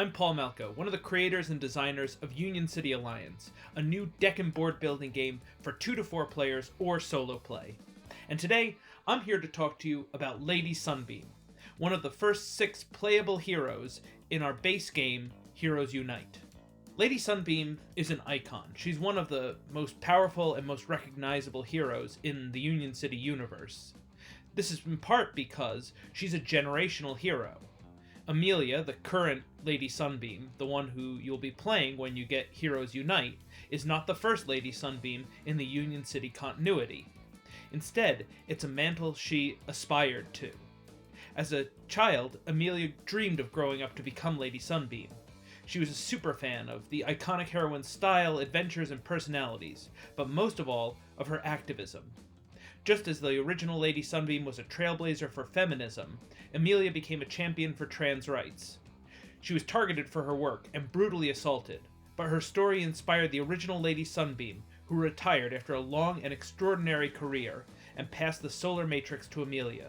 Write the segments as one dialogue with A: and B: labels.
A: I'm Paul Malchow, one of the creators and designers of Union City Alliance, a new deck and board building game for 2 to 4 players or solo play. And today, I'm here to talk to you about Lady Sunbeam, one of the first 6 playable heroes in our base game, Heroes Unite. Lady Sunbeam is an icon. She's one of the most powerful and most recognizable heroes in the Union City universe. This is in part because she's a generational hero. Amelia, the current Lady Sunbeam, the one who you'll be playing when you get Heroes Unite, is not the first Lady Sunbeam in the Union City continuity. Instead, it's a mantle she aspired to. As a child, Amelia dreamed of growing up to become Lady Sunbeam. She was a super fan of the iconic heroine's style, adventures, and personalities, but most of all, of her activism. Just as the original Lady Sunbeam was a trailblazer for feminism, Amelia became a champion for trans rights. She was targeted for her work and brutally assaulted, but her story inspired the original Lady Sunbeam, who retired after a long and extraordinary career and passed the Solar Matrix to Amelia.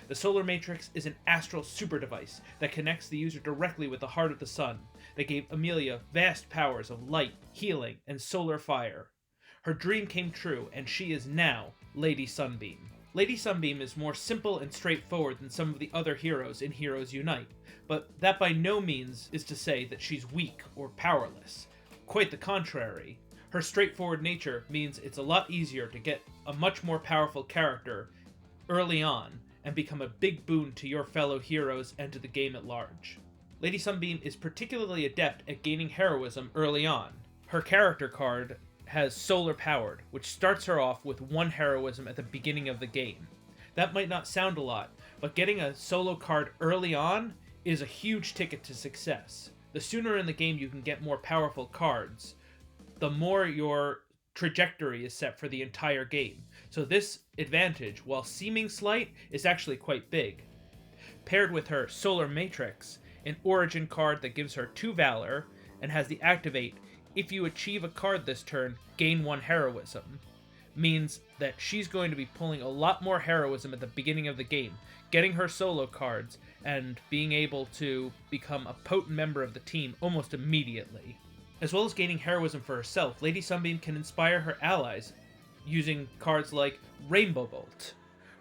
A: The Solar Matrix is an astral super device that connects the user directly with the heart of the sun, that gave Amelia vast powers of light, healing, and solar fire. Her dream came true, and she is now Lady Sunbeam. Lady Sunbeam is more simple and straightforward than some of the other heroes in Heroes Unite, but that by no means is to say that she's weak or powerless. Quite the contrary. Her straightforward nature means it's a lot easier to get a much more powerful character early on and become a big boon to your fellow heroes and to the game at large. Lady Sunbeam is particularly adept at gaining heroism early on. Her character card has Solar Powered, which starts her off with 1 heroism at the beginning of the game. That might not sound a lot, but getting a solo card early on is a huge ticket to success. The sooner in the game you can get more powerful cards, the more your trajectory is set for the entire game. So this advantage, while seeming slight, is actually quite big. Paired with her Solar Matrix, an origin card that gives her 2 Valor and has the activate, if you achieve a card this turn, gain 1 heroism, means that she's going to be pulling a lot more heroism at the beginning of the game, getting her solo cards, and being able to become a potent member of the team almost immediately. As well as gaining heroism for herself, Lady Sunbeam can inspire her allies using cards like Rainbow Bolt.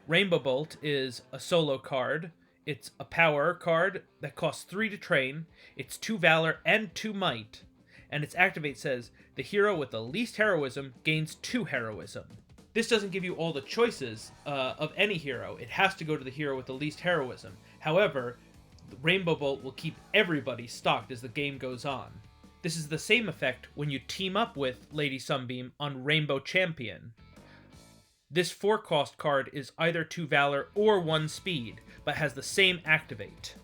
A: Rainbow Bolt is a solo card. It's a power card that costs 3 to train, it's 2 Valor and 2 Might, and its activate says, the hero with the least heroism gains 2 heroism. This doesn't give you all the choices of any hero. It has to go to the hero with the least heroism. However, Rainbow Bolt will keep everybody stocked as the game goes on. This is the same effect when you team up with Lady Sunbeam on Rainbow Champion. This 4-cost card is either 2 Valor or 1 Speed, but has the same activate.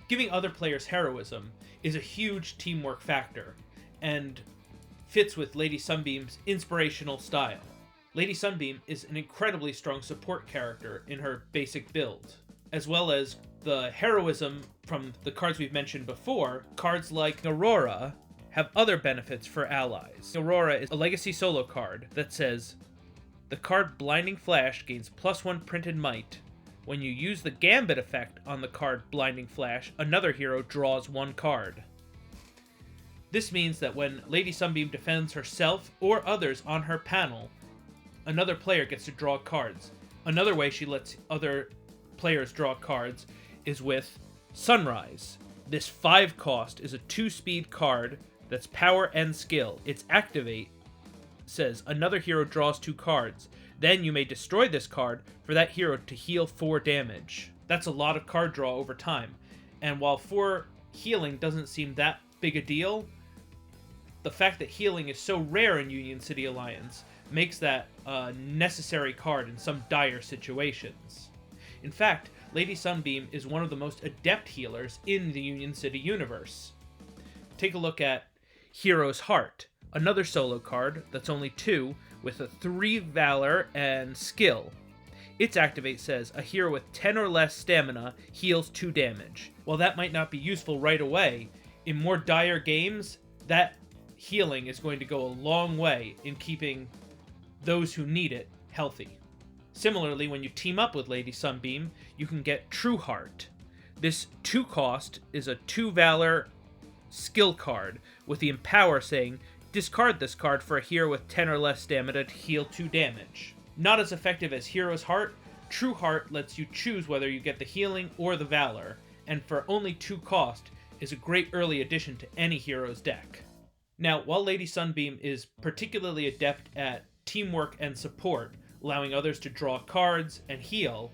A: Giving other players heroism is a huge teamwork factor, and fits with Lady Sunbeam's inspirational style. Lady Sunbeam is an incredibly strong support character in her basic build, as well as the heroism from the cards we've mentioned before. Cards like Aurora have other benefits for allies. Aurora is a legacy solo card that says, the card Blinding Flash gains +1 printed might. When you use the Gambit effect on the card Blinding Flash, another hero draws 1 card. This means that when Lady Sunbeam defends herself or others on her panel, another player gets to draw cards. Another way she lets other players draw cards is with Sunrise. This 5-cost is a 2-speed card that's power and skill. Its activate says another hero draws 2 cards. Then you may destroy this card for that hero to heal 4 damage. That's a lot of card draw over time. And while 4 healing doesn't seem that big a deal, the fact that healing is so rare in Union City Alliance makes that a necessary card in some dire situations. In fact, Lady Sunbeam is one of the most adept healers in the Union City universe. Take a look at Heroes Heart, another solo card that's only 2 with a 3 Valor and skill. Its activate says a hero with 10 or less stamina heals 2 damage. While that might not be useful right away, in more dire games, that healing is going to go a long way in keeping those who need it healthy. Similarly, when you team up with Lady Sunbeam, you can get Trueheart. This 2-cost is a 2 Valor skill card, with the Empower saying, discard this card for a hero with 10 or less stamina to heal 2 damage. Not as effective as Heroes Heart, Trueheart lets you choose whether you get the healing or the Valor, and for only 2 cost, is a great early addition to any hero's deck. Now, while Lady Sunbeam is particularly adept at teamwork and support, allowing others to draw cards and heal,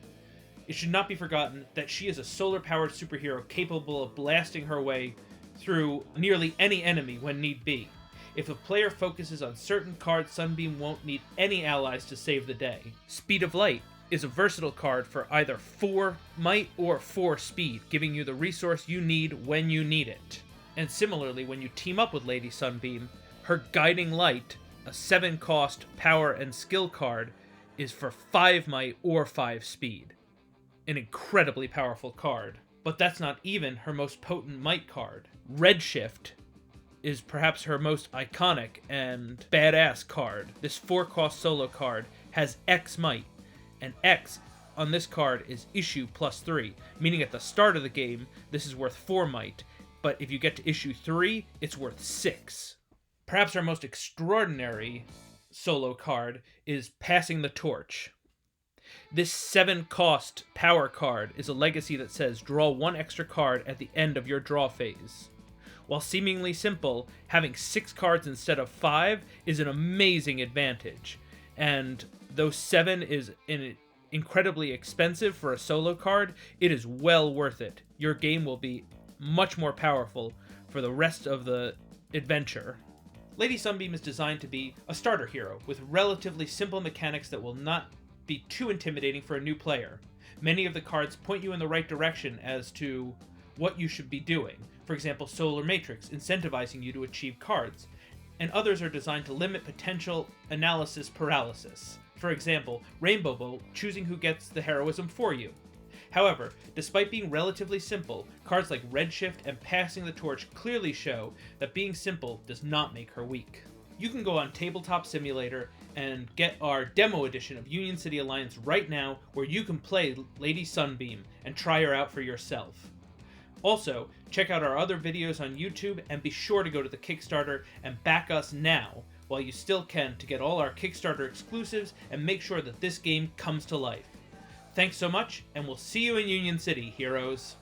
A: it should not be forgotten that she is a solar-powered superhero capable of blasting her way through nearly any enemy when need be. If a player focuses on certain cards, Sunbeam won't need any allies to save the day. Speed of Light is a versatile card for either 4 might or 4 speed, giving you the resource you need when you need it. And similarly, when you team up with Lady Sunbeam, her Guiding Light, a 7 cost power and skill card, is for 5 might or 5 speed. An incredibly powerful card. But that's not even her most potent might card. Redshift is perhaps her most iconic and badass card. This 4-cost solo card has X might, and X on this card is issue +3, meaning at the start of the game, this is worth 4 might, but if you get to issue 3, it's worth 6. Perhaps our most extraordinary solo card is Passing the Torch. This 7-cost power card is a legacy that says draw 1 extra card at the end of your draw phase. While seemingly simple, having 6 cards instead of 5 is an amazing advantage, and though 7 is incredibly expensive for a solo card, it is well worth it. Your game will be much more powerful for the rest of the adventure. Lady Sunbeam is designed to be a starter hero with relatively simple mechanics that will not be too intimidating for a new player. Many of the cards point you in the right direction as to what you should be doing. For example, Solar Matrix, incentivizing you to achieve cards, and others are designed to limit potential analysis paralysis. For example, Rainbow Bolt, choosing who gets the heroism for you. However, despite being relatively simple, cards like Redshift and Passing the Torch clearly show that being simple does not make her weak. You can go on Tabletop Simulator and get our demo edition of Union City Alliance right now, where you can play Lady Sunbeam and try her out for yourself. Also, check out our other videos on YouTube, and be sure to go to the Kickstarter and back us now, while you still can, to get all our Kickstarter exclusives and make sure that this game comes to life. Thanks so much, and we'll see you in Union City, heroes!